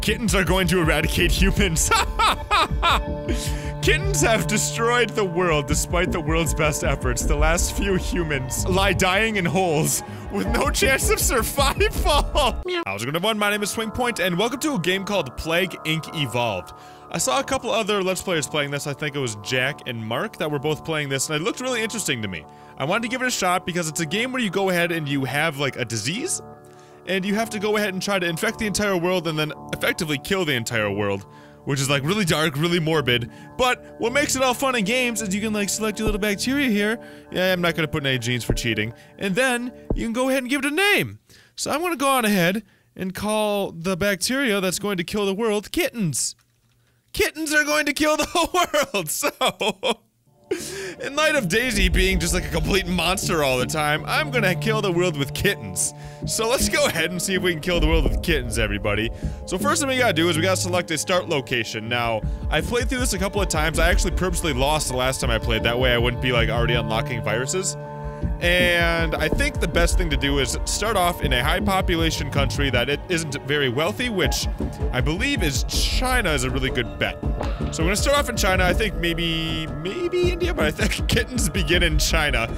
Kittens are going to eradicate humans. Kittens have destroyed the world despite the world's best efforts. The last few humans lie dying in holes with no chance of survival. How's it going, everyone? My name is SwingPoynt, and welcome to a game called Plague Inc. Evolved. I saw a couple other Let's Players playing this. I think it was Jack and Mark that were both playing this, and it looked really interesting to me. I wanted to give it a shot because it's a game where you go ahead and you have, like, a disease, and you have to go ahead and try to infect the entire world and then effectively kill the entire world. Which is, like, really dark, really morbid. But what makes it all fun and games is you can, like, select your little bacteria here. Yeah, I'm not gonna put in any genes for cheating. And then, you can go ahead and give it a name. So I'm gonna go on ahead and call the bacteria that's going to kill the world Kittens. Kittens are going to kill the whole world, so... in light of Daisy being just like a complete monster all the time, I'm gonna kill the world with kittens. So let's go ahead and see if we can kill the world with kittens, everybody. So first thing we gotta do is we gotta select a start location. Now, I've played through this a couple of times. I actually purposely lost the last time I played. That way I wouldn't be like already unlocking viruses. And I think the best thing to do is start off in a high population country that it isn't very wealthy, which I believe is China is a really good bet. So we're gonna start off in China. I think maybe India, but I think kittens begin in China.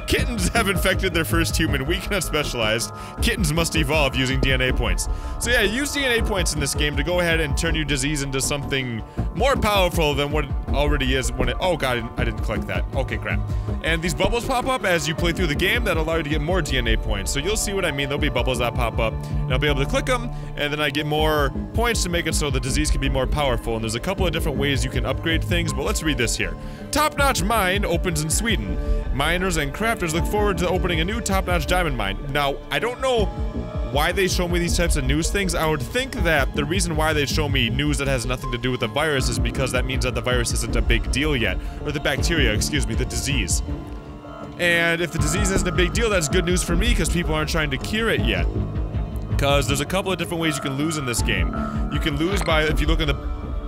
Kittens have infected their first human, weak and unspecialized. Kittens must evolve using DNA points. So yeah, use DNA points in this game to go ahead and turn your disease into something more powerful than what it already is when it- oh god, I didn't click that. Okay, crap. And these bubbles pop up as you play through the game that allow you to get more DNA points. So you'll see what I mean. There'll be bubbles that pop up, and I'll be able to click them, and then I get more points to make it so the disease can be more powerful. And there's a couple of different ways you can upgrade things, but let's read this here. Top-notch mine opens in Sweden. Miners and crafters look forward to opening a new top-notch diamond mine. Now, I don't know why they show me these types of news things. I would think that the reason why they show me news that has nothing to do with the virus is because that means that the virus isn't a big deal yet. Or the bacteria, excuse me, the disease. And if the disease isn't a big deal, that's good news for me because people aren't trying to cure it yet. Because there's a couple of different ways you can lose in this game. You can lose by, if you look in the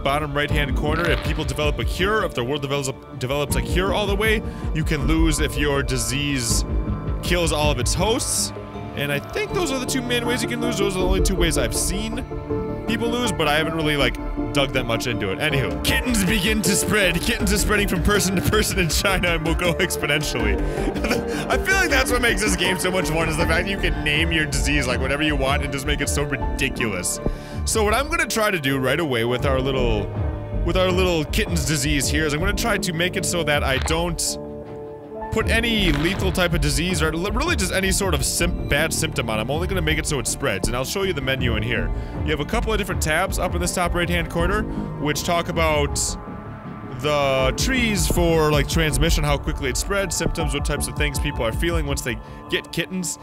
bottom right-hand corner, if people develop a cure, if the world develops a cure all the way, you can lose if your disease kills all of its hosts. And I think those are the two main ways you can lose. Those are the only two ways I've seen people lose, but I haven't really, like, dug that much into it. Anywho, kittens begin to spread. Kittens are spreading from person to person in China and will go exponentially. I feel like that's what makes this game so much fun, is the fact that you can name your disease like whatever you want and just make it so ridiculous. So what I'm gonna try to do right away with our little kitten's disease here is I'm gonna try to make it so that I don't put any lethal type of disease or really just any sort of bad symptom on it. I'm only gonna make it so it spreads, and I'll show you the menu in here. You have a couple of different tabs up in this top right-hand corner, which talk about the trees for, like, transmission, how quickly it spreads, symptoms, what types of things people are feeling once they get kittens,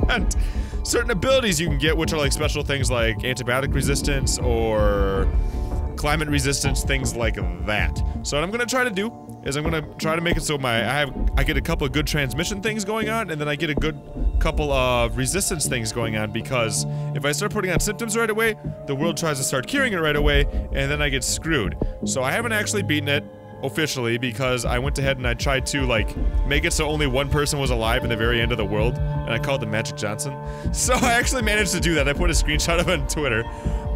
and certain abilities you can get, which are, like, special things like antibiotic resistance or climate resistance, things like that. So what I'm gonna try to do is I'm gonna try to make it so I get a couple of good transmission things going on, and then I get a good couple of resistance things going on, because if I start putting on symptoms right away, the world tries to start curing it right away, and then I get screwed. So I haven't actually beaten it officially because I went ahead and I tried to, like, make it so only one person was alive in the very end of the world, and I called him Magic Johnson. So I actually managed to do that. I put a screenshot of it on Twitter.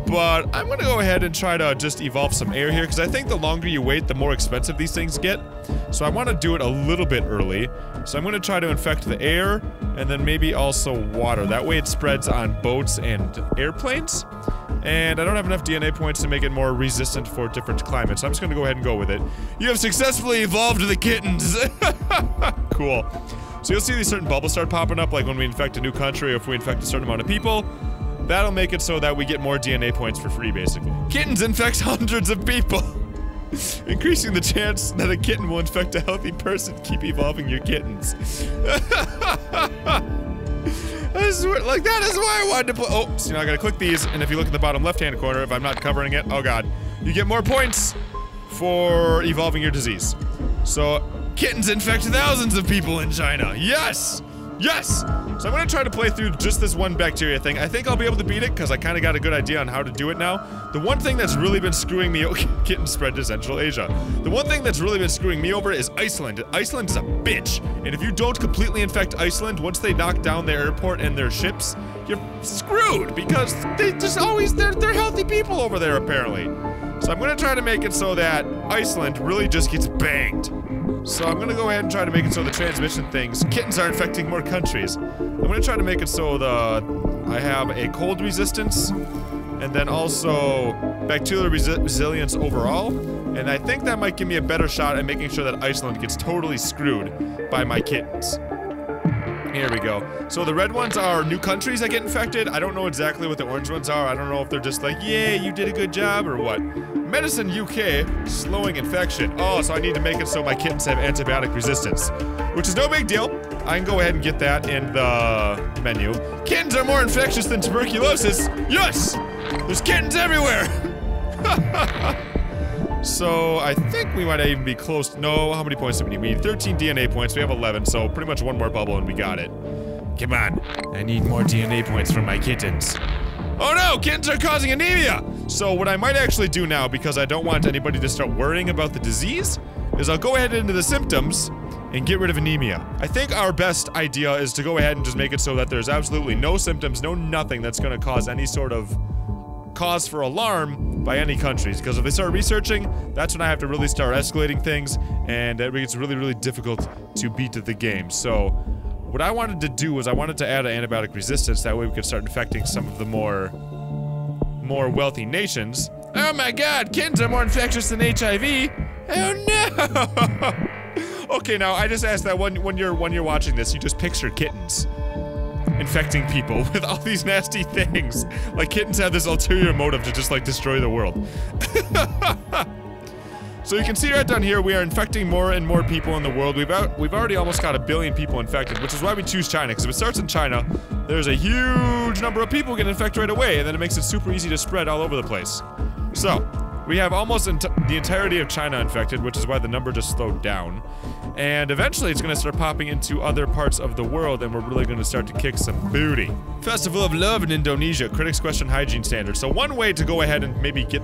But I'm gonna go ahead and try to just evolve some air here, because I think the longer you wait, the more expensive these things get. So I want to do it a little bit early. So I'm gonna try to infect the air, and then maybe also water. That way it spreads on boats and airplanes. And I don't have enough DNA points to make it more resistant for different climates, so I'm just gonna go ahead and go with it. You have successfully evolved the kittens! Cool. So you'll see these certain bubbles start popping up, like when we infect a new country or if we infect a certain amount of people. That'll make it so that we get more DNA points for free, basically. Kittens infect hundreds of people, increasing the chance that a kitten will infect a healthy person. Keep evolving your kittens. I swear, like, that is why I wanted to play. Oh, so now I gotta click these, and if you look at the bottom left-hand corner, if I'm not covering it, oh god, you get more points for evolving your disease. So, kittens infect thousands of people in China. Yes! Yes! So I'm gonna try to play through just this one bacteria thing. I think I'll be able to beat it, because I kind of got a good idea on how to do it now. The one thing that's really been screwing me over— Kitten spread to Central Asia. The one thing that's really been screwing me over is Iceland. Iceland is a bitch. And if you don't completely infect Iceland, once they knock down their airport and their ships, you're screwed, because they just always— they're healthy people over there, apparently. So I'm gonna try to make it so that Iceland really just gets banged. So I'm gonna go ahead and try to make it so the transmission things— kittens are infecting more countries. I'm gonna try to make it so I have a cold resistance, and then also bacterial resilience overall. And I think that might give me a better shot at making sure that Iceland gets totally screwed by my kittens. Here we go. So the red ones are new countries that get infected. I don't know exactly what the orange ones are. I don't know if they're just like, yeah, you did a good job, or what. Medicine UK, slowing infection. Oh, so I need to make it so my kittens have antibiotic resistance, which is no big deal. I can go ahead and get that in the menu. Kittens are more infectious than tuberculosis. Yes! There's kittens everywhere! So I think we might even be close. No, how many points do we need? We need 13 DNA points. We have 11, so pretty much one more bubble and we got it. Come on. I need more DNA points from my kittens. Oh no! Kittens are causing anemia! So what I might actually do now, because I don't want anybody to start worrying about the disease, is I'll go ahead into the symptoms and get rid of anemia. I think our best idea is to go ahead and just make it so that there's absolutely no symptoms, no nothing that's gonna cause any sort of cause for alarm by any countries, because if they start researching, that's when I have to really start escalating things, and it gets really, really difficult to beat the game. So what I wanted to do was I wanted to add an antibiotic resistance, that way we could start infecting some of the more wealthy nations. Oh my god, kittens are more infectious than HIV! Oh no! Okay, now I just asked that when you're watching this, you just picture kittens infecting people with all these nasty things. Like, kittens have this ulterior motive to just, like, destroy the world. So you can see right down here, we are infecting more and more people in the world. We've already almost got 1 billion people infected, which is why we choose China, because if it starts in China, there's a huge number of people getting infected right away, and then it makes it super easy to spread all over the place. So, we have almost the entirety of China infected, which is why the number just slowed down. And eventually it's gonna start popping into other parts of the world, and we're really gonna start to kick some booty. Festival of Love in Indonesia. Critics question hygiene standards. So one way to go ahead and maybe get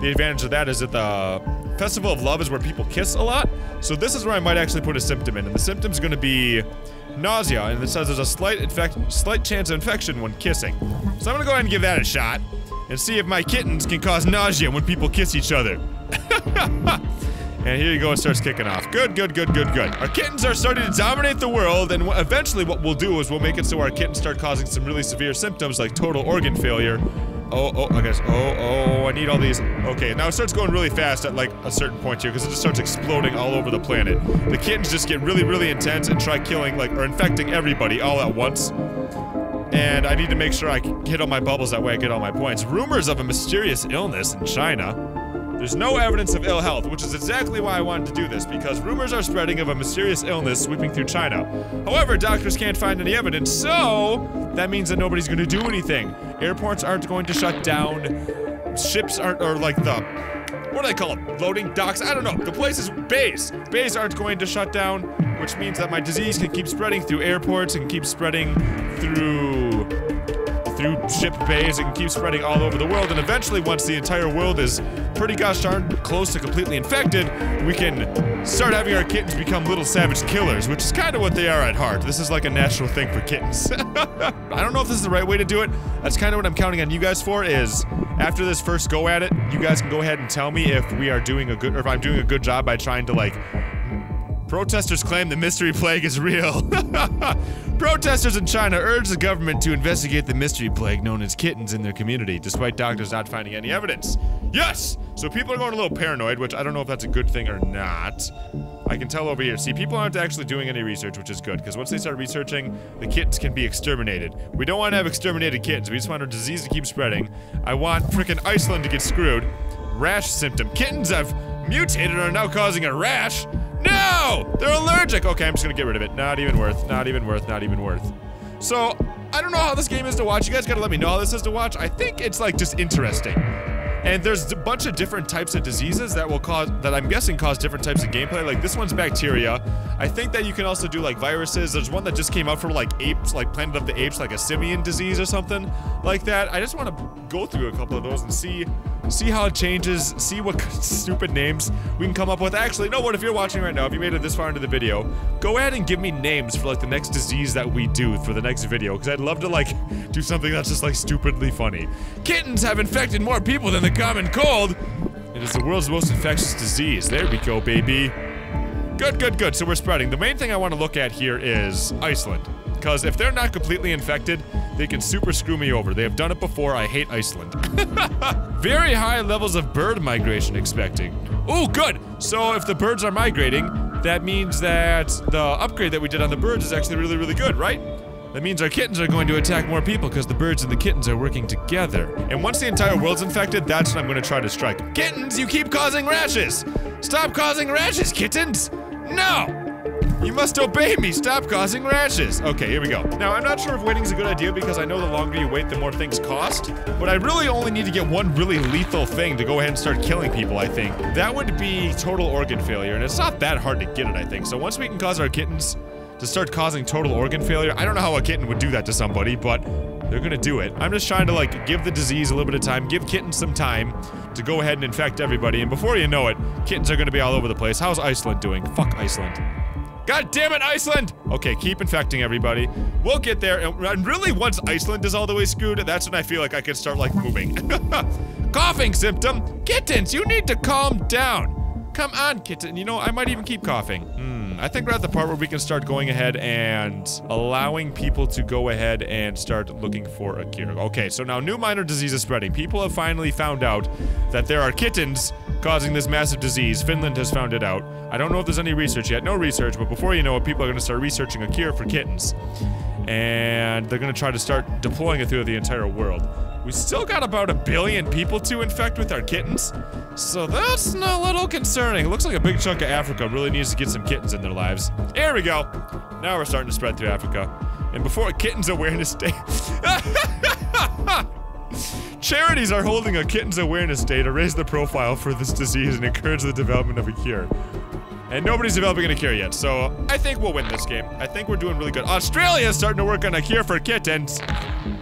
the advantage of that is that the Festival of Love is where people kiss a lot. So this is where I might actually put a symptom in, and the symptom's gonna be nausea, and it says there's a slight chance of infection when kissing. So I'm gonna go ahead and give that a shot, and see if my kittens can cause nausea when people kiss each other. And here you go, it starts kicking off. Good, good, good, good, good. Our kittens are starting to dominate the world, and eventually what we'll do is we'll make it so our kittens start causing some really severe symptoms like total organ failure. I guess, I need all these. Okay, now it starts going really fast at like a certain point here, because it just starts exploding all over the planet. The kittens just get really, really intense and try killing, like, or infecting everybody all at once. And I need to make sure I hit all my bubbles, that way I get all my points. Rumors of a mysterious illness in China. There's no evidence of ill health, which is exactly why I wanted to do this, because rumors are spreading of a mysterious illness sweeping through China. However, doctors can't find any evidence, so that means that nobody's gonna do anything. Airports aren't going to shut down. Ships aren't, or like the, what do they call it? Loading docks? I don't know. The places, bays. Bays aren't going to shut down, which means that my disease can keep spreading through airports and keep spreading through ship bays and keep spreading all over the world, and eventually once the entire world is pretty gosh darn close to completely infected, we can start having our kittens become little savage killers, which is kind of what they are at heart. This is like a natural thing for kittens. I don't know if this is the right way to do it. That's kind of what I'm counting on you guys for, is after this first go at it, you guys can go ahead and tell me if we are doing a good, or if I'm doing a good job by trying to, like, protesters claim the mystery plague is real. Protesters in China urge the government to investigate the mystery plague known as kittens in their community, despite doctors not finding any evidence. Yes! So people are going a little paranoid, which I don't know if that's a good thing or not. I can tell over here. See, people aren't actually doing any research, which is good, because once they start researching, the kittens can be exterminated. We don't want to have exterminated kittens. We just want our disease to keep spreading. I want frickin' Iceland to get screwed. Rash symptom. Kittens have mutated and are now causing a rash. No! They're allergic! Okay, I'm just gonna get rid of it. Not even worth, not even worth, not even worth. So, I don't know how this game is to watch. You guys gotta let me know how this is to watch. I think it's, like, just interesting. And there's a bunch of different types of diseases that I'm guessing cause different types of gameplay. Like this one's bacteria. I think that you can also do like viruses. There's one that just came out for like apes, like Planet of the Apes, like a simian disease or something like that. I just want to go through a couple of those and see how it changes, see what stupid names we can come up with. Actually, you know what, if you're watching right now, if you made it this far into the video, go ahead and give me names for like the next disease that we do for the next video, because I'd love to like do something that's just like stupidly funny. Kittens have infected more people than the common cold. It is the world's most infectious disease. There we go, baby. Good. So we're spreading. The main thing I want to look at here is Iceland. Because if they're not completely infected, they can super screw me over. They have done it before. I hate Iceland. Very high levels of bird migration expecting. Oh, good. So if the birds are migrating, that means that the upgrade that we did on the birds is actually really, really good, right? That means our kittens are going to attack more people because the birds and the kittens are working together. And once the entire world's infected, that's when I'm going to try to strike. Kittens, you keep causing rashes! Stop causing rashes, kittens! No! You must obey me, stop causing rashes. Okay, here we go. Now, I'm not sure if waiting is a good idea because I know the longer you wait, the more things cost. But I really only need to get one really lethal thing to go ahead and start killing people, I think. That would be total organ failure, and it's not that hard to get it, I think. So once we can cause our kittens to start causing total organ failure, I don't know how a kitten would do that to somebody, but they're gonna do it. I'm just trying to like give the disease a little bit of time, give kittens some time to go ahead and infect everybody, and before you know it, kittens are gonna be all over the place. How's Iceland doing? Fuck Iceland. God damn it, Iceland! Okay, keep infecting everybody. We'll get there, and really once Iceland is all the way screwed, that's when I feel like I can start like moving. Coughing symptom? Kittens, you need to calm down. Come on, kitten. You know, I might even keep coughing. I think we're at the part where we can start going ahead and allowing people to go ahead and start looking for a cure. Okay, so now new minor disease is spreading. People have finally found out that there are kittens causing this massive disease. Finland has found it out. I don't know if there's any research yet. No research, but before you know it, people are going to start researching a cure for kittens. And they're going to try to start deploying it through the entire world. We still got about 1 billion people to infect with our kittens, so that's a little concerning. It looks like a big chunk of Africa really needs to get some kittens in their lives. There we go. Now we're starting to spread through Africa. And before Kittens Awareness Day... Charities are holding a Kittens Awareness Day to raise the profile for this disease and encourage the development of a cure. And nobody's developing a cure yet, so I think we'll win this game. I think we're doing really good. Australia's starting to work on a cure for kittens.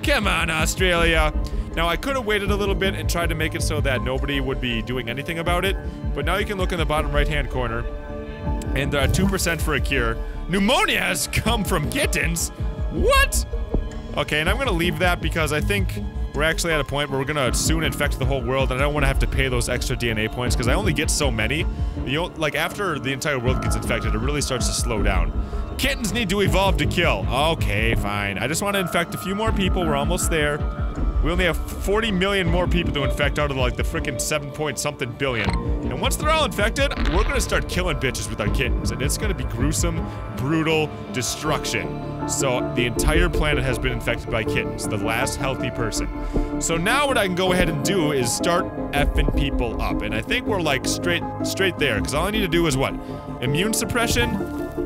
Come on, Australia. Now, I could have waited a little bit and tried to make it so that nobody would be doing anything about it, but now you can look in the bottom right-hand corner, and they're at 2% for a cure. Pneumonia has come from kittens? What? Okay, and I'm gonna leave that because I think we're actually at a point where we're gonna soon infect the whole world, and I don't want to have to pay those extra DNA points because I only get so many. You know, like after the entire world gets infected, it really starts to slow down. Kittens need to evolve to kill. Okay, fine. I just want to infect a few more people. We're almost there. We only have 40 million more people to infect out of like the frickin' 7-point-something billion. And once they're all infected, we're gonna start killing bitches with our kittens, and it's gonna be gruesome, brutal destruction. So the entire planet has been infected by kittens, the last healthy person. So now what I can go ahead and do is start effing people up, and I think we're like straight there, because all I need to do is what? Immune suppression,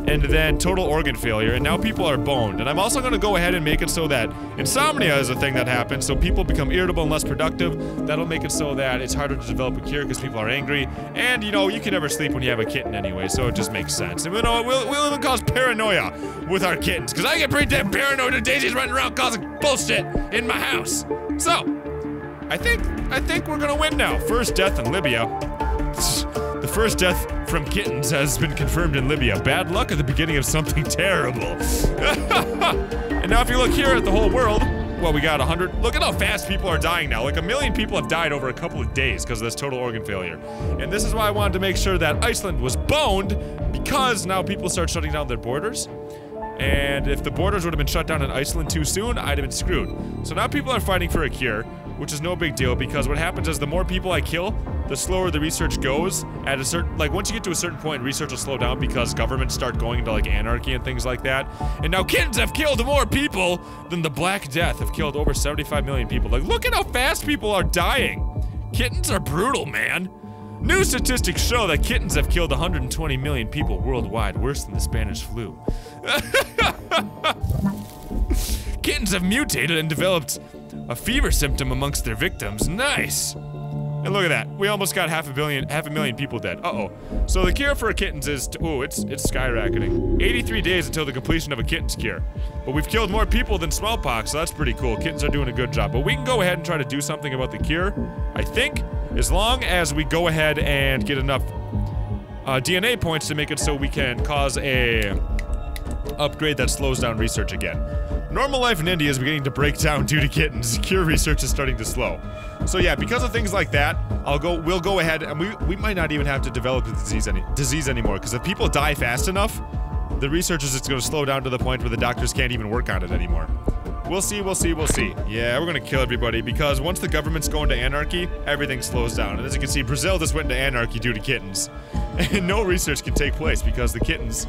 and then total organ failure, and now people are boned. And I'm also gonna go ahead and make it so that insomnia is a thing that happens, so people become irritable and less productive. That'll make it so that it's harder to develop a cure because people are angry. And, you know, you can never sleep when you have a kitten anyway, so it just makes sense. And you know, we'll even cause paranoia with our kittens, because I get pretty damn paranoid when Daisy's running around causing bullshit in my house. So, I think we're gonna win now. First death in Libya. The first death from kittens has been confirmed in Libya. Bad luck at the beginning of something terrible. And now if you look here at the whole world, well, we got 100. Look at how fast people are dying now. Like 1 million people have died over a couple of days because of this total organ failure. And this is why I wanted to make sure that Iceland was boned, because now people start shutting down their borders. And if the borders would have been shut down in Iceland too soon, I'd have been screwed. So now people are fighting for a cure, which is no big deal, because what happens is the more people I kill, the slower the research goes. At a certain, like once you get to a certain point, research will slow down because governments start going into like anarchy and things like that. And now kittens have killed more people than the Black Death have killed over 75 million people. Like, look at how fast people are dying. Kittens are brutal, man. New statistics show that kittens have killed 120 million people worldwide, worse than the Spanish flu. Kittens have mutated and developed a fever symptom amongst their victims. Nice. And look at that. We almost got half a million people dead. Uh-oh. So the cure for kittens is, oh, it's skyrocketing. 83 days until the completion of a kitten's cure. But we've killed more people than smallpox, so that's pretty cool. Kittens are doing a good job. But we can go ahead and try to do something about the cure, I think, as long as we go ahead and get enough DNA points to make it so we can cause a upgrade that slows down research again. Normal life in India is beginning to break down due to kittens. Cure research is starting to slow. So yeah, because of things like that, we'll go ahead and we might not even have to develop the disease anymore, because if people die fast enough, the research is just going to slow down to the point where the doctors can't even work on it anymore. We'll see, we'll see, we'll see. Yeah, we're gonna kill everybody, because once the government's going to anarchy, everything slows down. And as you can see, Brazil just went into anarchy due to kittens. And no research can take place because the kittens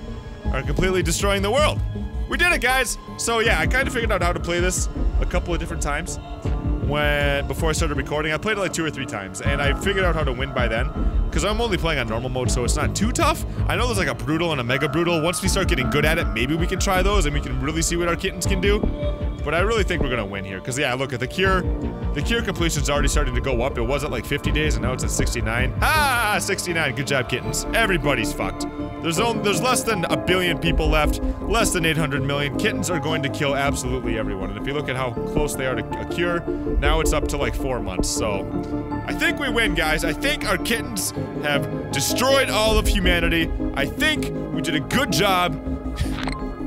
are completely destroying the world. We did it, guys! So yeah, I kind of figured out how to play this a couple of different times. Before I started recording, I played it like 2 or 3 times, and I figured out how to win by then. Because I'm only playing on normal mode, so it's not too tough. I know there's like a brutal and a mega brutal. Once we start getting good at it, maybe we can try those and we can really see what our kittens can do. But I really think we're gonna win here, because yeah, look at the cure completion's already starting to go up. It was at like 50 days, and now it's at 69. Ah, 69, good job, kittens. Everybody's fucked. There's less than 1 billion people left, less than 800 million. Kittens are going to kill absolutely everyone, and if you look at how close they are to a cure, now it's up to like 4 months, so I think we win, guys. I think our kittens have destroyed all of humanity. I think we did a good job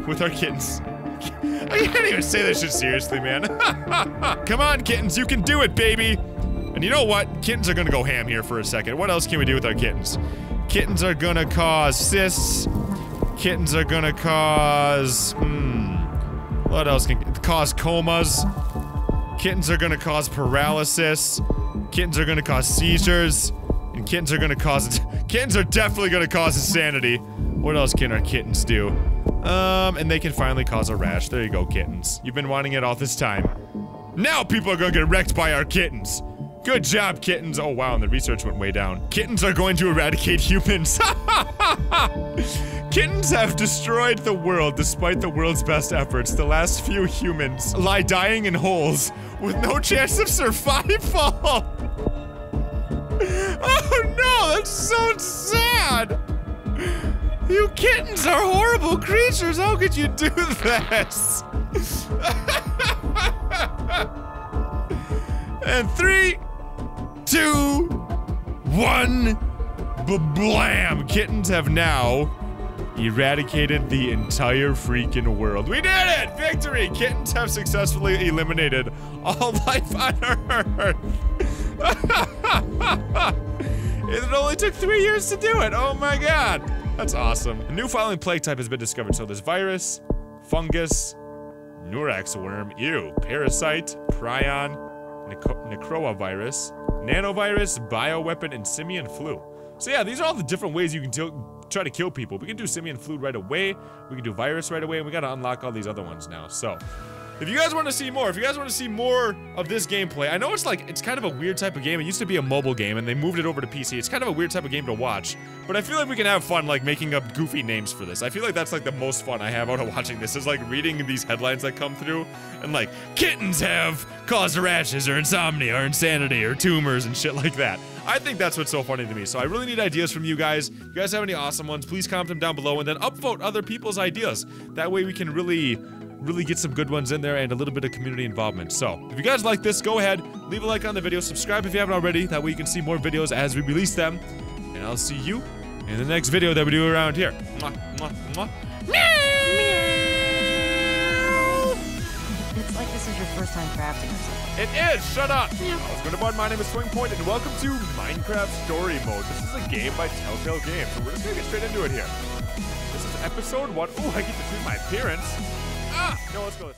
with our kittens. I can't even say that shit seriously, man. Come on, kittens, you can do it, baby! And you know what? Kittens are gonna go ham here for a second. What else can we do with our kittens? Kittens are gonna cause cysts. Kittens are gonna cause... what else can... cause comas. Kittens are gonna cause paralysis. Kittens are gonna cause seizures. And kittens are gonna cause... kittens are definitely gonna cause insanity. What else can our kittens do? And they can finally cause a rash. There you go, kittens. You've been wanting it all this time. Now people are gonna get wrecked by our kittens. Good job, kittens. Oh, wow, and the research went way down. Kittens are going to eradicate humans. Kittens have destroyed the world despite the world's best efforts. The last few humans lie dying in holes with no chance of survival. Oh no, that's so sad. You kittens are horrible creatures. How could you do this? And 3, 2, 1, blam! Kittens have now eradicated the entire freaking world. We did it! Victory! Kittens have successfully eliminated all life on Earth. It only took 3 years to do it. Oh my god. That's awesome. A new following plague type has been discovered. So there's virus, fungus, Nurex worm, ew, parasite, prion, necroavirus, nanovirus, bioweapon, and simian flu. So yeah, these are all the different ways you can try to kill people. We can do simian flu right away, we can do virus right away, and we gotta unlock all these other ones now. So if you guys want to see more, of this gameplay, I know it's kind of a weird type of game. It used to be a mobile game, and they moved it over to PC. It's kind of a weird type of game to watch, but I feel like we can have fun, like, making up goofy names for this. I feel like that's, like, the most fun I have out of watching this, is, like, reading these headlines that come through, and, like, kittens have caused rashes, or insomnia, or insanity, or tumors, and shit like that. I think that's what's so funny to me, so I really need ideas from you guys. If you guys have any awesome ones, please comment them down below, and then upvote other people's ideas. That way we can really get some good ones in there and a little bit of community involvement. So, if you guys like this, go ahead, leave a like on the video, subscribe if you haven't already, that way you can see more videos as we release them, and I'll see you in the next video that we do around here. Mwah, mwah, mwah. It's like this is your first time crafting or something. It is! Shut up! I was going to bud, my name is SwingPoynt, and welcome to Minecraft Story Mode. This is a game by Telltale Games, so we're just going to get straight into it here. This is episode 1. Oh, I get to treat my appearance. Ah! No, let's go.